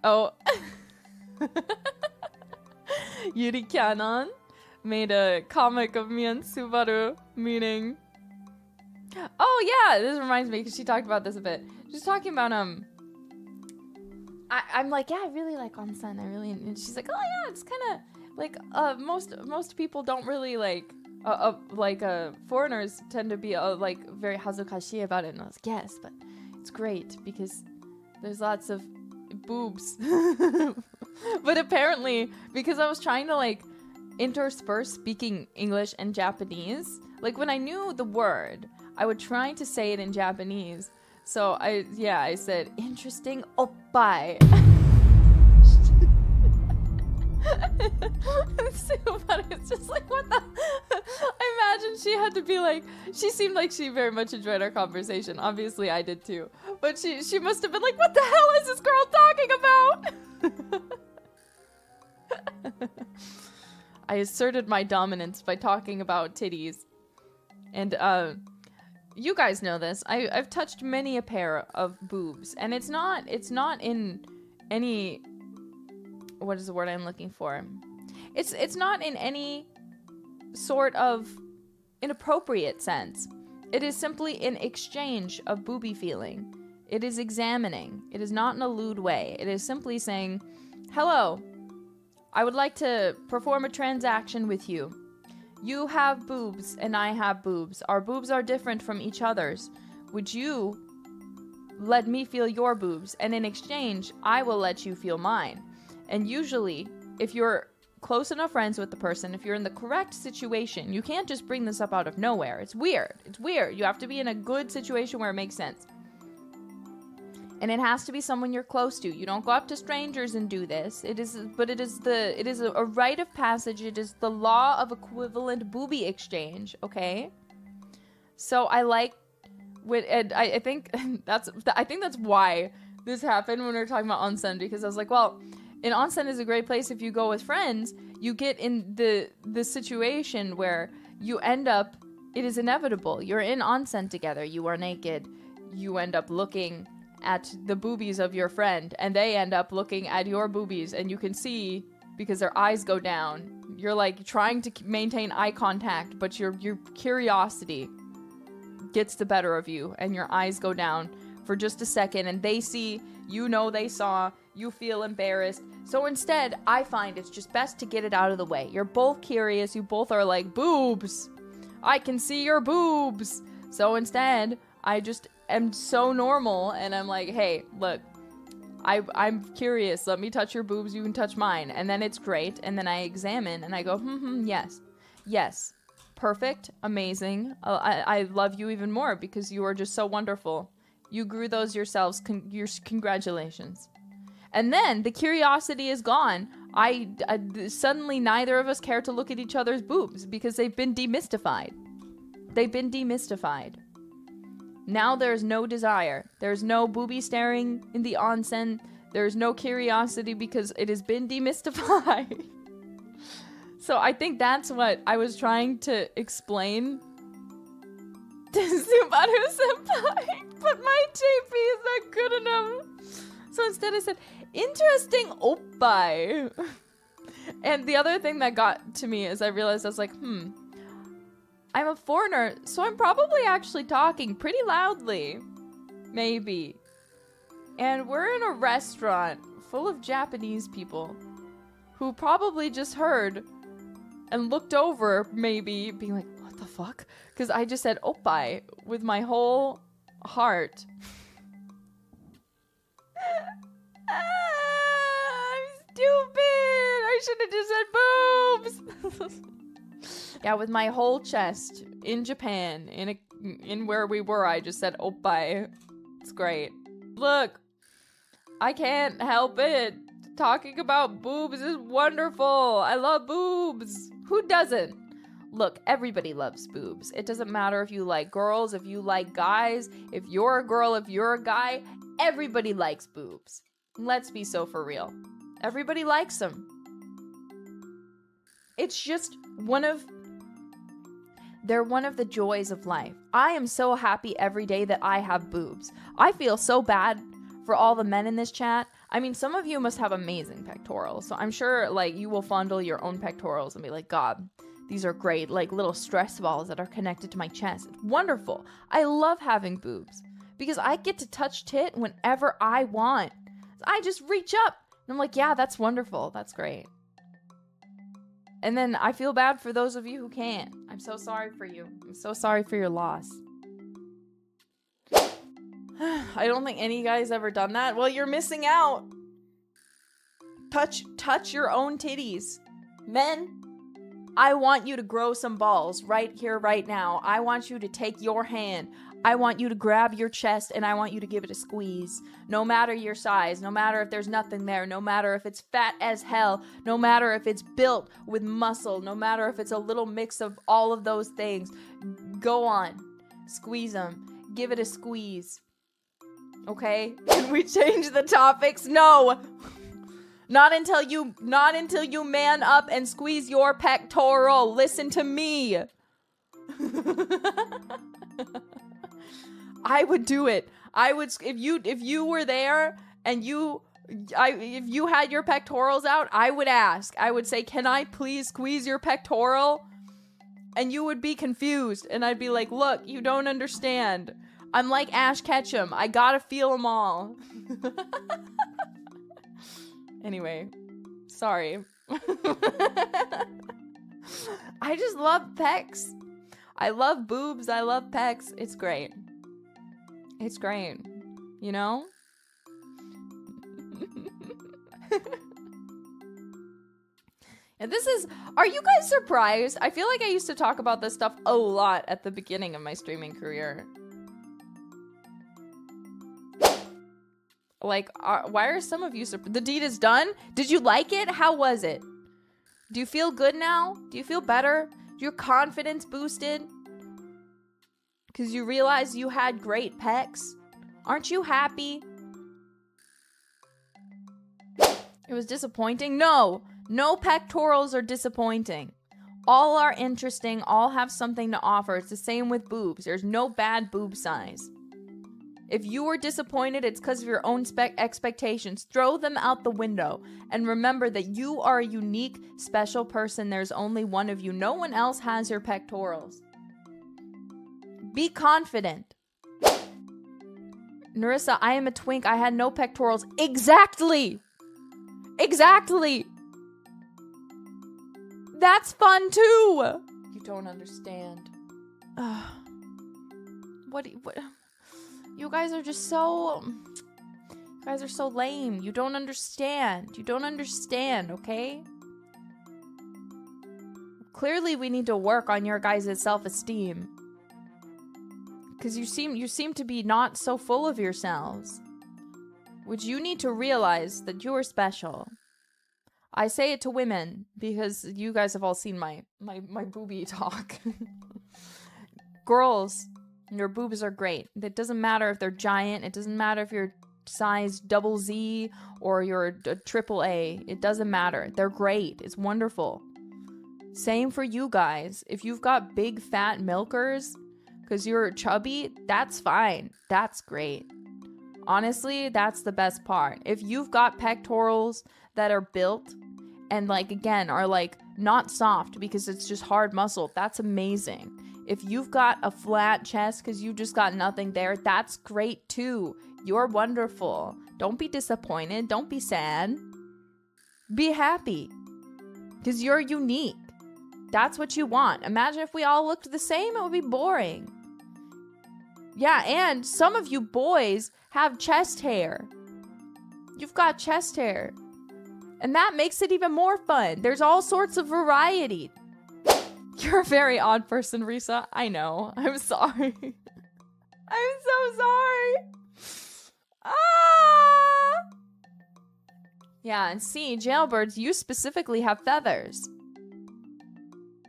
Oh. Yuri Canon made a comic of me and Subaru meeting. Oh yeah, this reminds me because she talked about this a bit. She's talking about I'm like, yeah, I really like onsen. And she's like, oh yeah, it's kind of like most people don't really like foreigners tend to be like very hazukashi about it. And I was like, yes, but it's great because there's lots of boobs. But apparently, because I was trying to like intersperse speaking English and Japanese, like when I knew the word, I would try to say it in Japanese. So I said, interesting oppai. It's just like, what the? I imagine she had to be like, she seemed like she very much enjoyed our conversation. Obviously I did too. But she must have been like, what the hell is this girl talking about? I asserted my dominance by talking about titties. And you guys know this. I've touched many a pair of boobs, and it's not in any, what is the word I'm looking for? It's not in any sort of inappropriate sense. It is simply an exchange of booby feeling. It is examining. It is not in a lewd way. It is simply saying, hello, I would like to perform a transaction with you. You have boobs and I have boobs. Our boobs are different from each other's. Would you let me feel your boobs? And in exchange, I will let you feel mine. And usually, if you're close enough friends with the person, if you're in the correct situation, you can't just bring this up out of nowhere. It's weird. It's weird. You have to be in a good situation where it makes sense. And it has to be someone you're close to. You don't go up to strangers and do this. It is a rite of passage. It is the law of equivalent booby exchange, okay? So I like and I think that's why this happened when we were talking about onsen, because I was like, well, an onsen is a great place if you go with friends. You get in the situation where you end up, it is inevitable. You're in onsen together. You are naked. You end up looking at the boobies of your friend, and they end up looking at your boobies, and you can see, because their eyes go down, you're like trying to maintain eye contact, but your curiosity gets the better of you, and your eyes go down for just a second, and they see, you know they saw, you feel embarrassed. So instead, I find it's just best to get it out of the way. You're both curious, you both are like, boobs, I can see your boobs. So instead, I just am so normal, and I'm like, hey, look, I'm curious, let me touch your boobs, you can touch mine. And then it's great, and then I examine, and I go, yes, perfect, amazing, I love you even more because you are just so wonderful. You grew those yourselves, congratulations. And then the curiosity is gone. I suddenly neither of us care to look at each other's boobs because they've been demystified. Now there's no desire. There's no booby staring in the onsen. There's no curiosity because it has been demystified. So I think that's what I was trying to explain to Subaru Senpai, but my JP is not good enough. So instead I said, interesting oppai. And the other thing that got to me is I realized I was like, I'm a foreigner, so I'm probably actually talking pretty loudly. Maybe. And we're in a restaurant full of Japanese people who probably just heard and looked over, maybe, being like, what the fuck? Because I just said oppai with my whole heart. I'm stupid! I should have just said boobs! Yeah, with my whole chest in Japan, in where we were, I just said oppai. It's great. Look, I can't help it. Talking about boobs is wonderful. I love boobs. Who doesn't? Look, everybody loves boobs. It doesn't matter if you like girls, if you like guys, if you're a girl, if you're a guy, everybody likes boobs. Let's be so for real. Everybody likes them. It's just they're one of the joys of life. I am so happy every day that I have boobs. I feel so bad for all the men in this chat. I mean, some of you must have amazing pectorals. So I'm sure, like, you will fondle your own pectorals and be like, God, these are great, like, little stress balls that are connected to my chest. It's wonderful. I love having boobs because I get to touch tit whenever I want. I just reach up and I'm like, yeah, that's wonderful. That's great. And then I feel bad for those of you who can't. I'm so sorry for you. I'm so sorry for your loss. I don't think any guy's ever done that. Well, you're missing out. Touch your own titties. Men, I want you to grow some balls right here, right now. I want you to take your hand. I want you to grab your chest and I want you to give it a squeeze. No matter your size, no matter if there's nothing there, no matter if it's fat as hell, no matter if it's built with muscle, no matter if it's a little mix of all of those things. Go on. Squeeze them. Give it a squeeze. Okay? Can we change the topics? No. Not until you man up and squeeze your pectoral. Listen to me. I would do it. I would, if you were there and if you had your pectorals out, I would ask. I would say, "Can I please squeeze your pectoral?" And you would be confused, and I'd be like, "Look, you don't understand. I'm like Ash Ketchum. I gotta feel them all." Anyway, sorry. I just love pecs. I love boobs. I love pecs. It's great. It's great. You know? And this is, are you guys surprised? I feel like I used to talk about this stuff a lot at the beginning of my streaming career. Like, why are some of you surprised? The deed is done? Did you like it? How was it? Do you feel good now? Do you feel better? Your confidence boosted? Because you realized you had great pecs? Aren't you happy? It was disappointing? No. No pectorals are disappointing. All are interesting. All have something to offer. It's the same with boobs. There's no bad boob size. If you were disappointed, it's because of your own expectations. Throw them out the window. And remember that you are a unique, special person. There's only one of you. No one else has your pectorals. Be confident. Nerissa, I am a twink. I had no pectorals. Exactly. Exactly. That's fun too. You don't understand. What? You guys are just so... You guys are so lame. You don't understand. You don't understand, okay? Clearly, we need to work on your guys' self-esteem. Because you seem to be not so full of yourselves. Which you need to realize that you are special. I say it to women because you guys have all seen my booby talk. Girls, your boobs are great. It doesn't matter if they're giant. It doesn't matter if you're size ZZ or you're AAA. It doesn't matter. They're great. It's wonderful. Same for you guys. If you've got big fat milkers because you're chubby, that's fine. That's great. Honestly, that's the best part. If you've got pectorals that are built and, like, again, are, like, not soft because it's just hard muscle, that's amazing. If you've got a flat chest because you just got nothing there, that's great too. You're wonderful. Don't be disappointed. Don't be sad. Be happy. Because you're unique. That's what you want. Imagine if we all looked the same, it would be boring. Yeah, and some of you boys have chest hair. You've got chest hair. And that makes it even more fun. There's all sorts of variety. You're a very odd person, Nerissa. I know. I'm sorry. I'm so sorry. Ah! Yeah, and see, jailbirds, you specifically have feathers.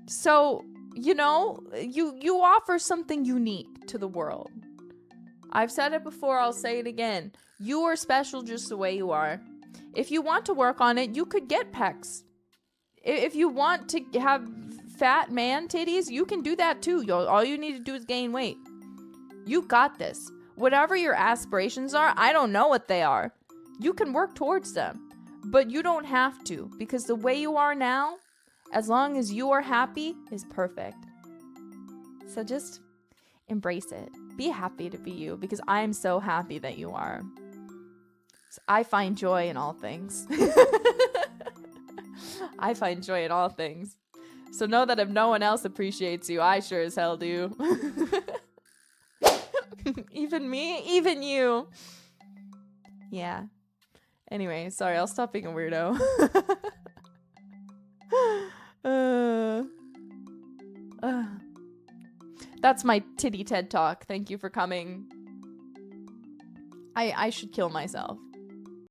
So, you know, you offer something unique to the world. I've said it before, I'll say it again. You are special just the way you are. If you want to work on it, you could get pecs. If you want to have fat man titties, you can do that too. All you need to do is gain weight. You got this. Whatever your aspirations are, I don't know what they are. You can work towards them, but you don't have to, because the way you are now, as long as you are happy, is perfect. So just embrace it. Be happy to be you, because I'm so happy that you are. So I find joy in all things. I find joy in all things. So know that if no one else appreciates you, I sure as hell do. Even me, even you. Yeah. Anyway, sorry, I'll stop being a weirdo. That's my titty TED talk. Thank you for coming. I should kill myself.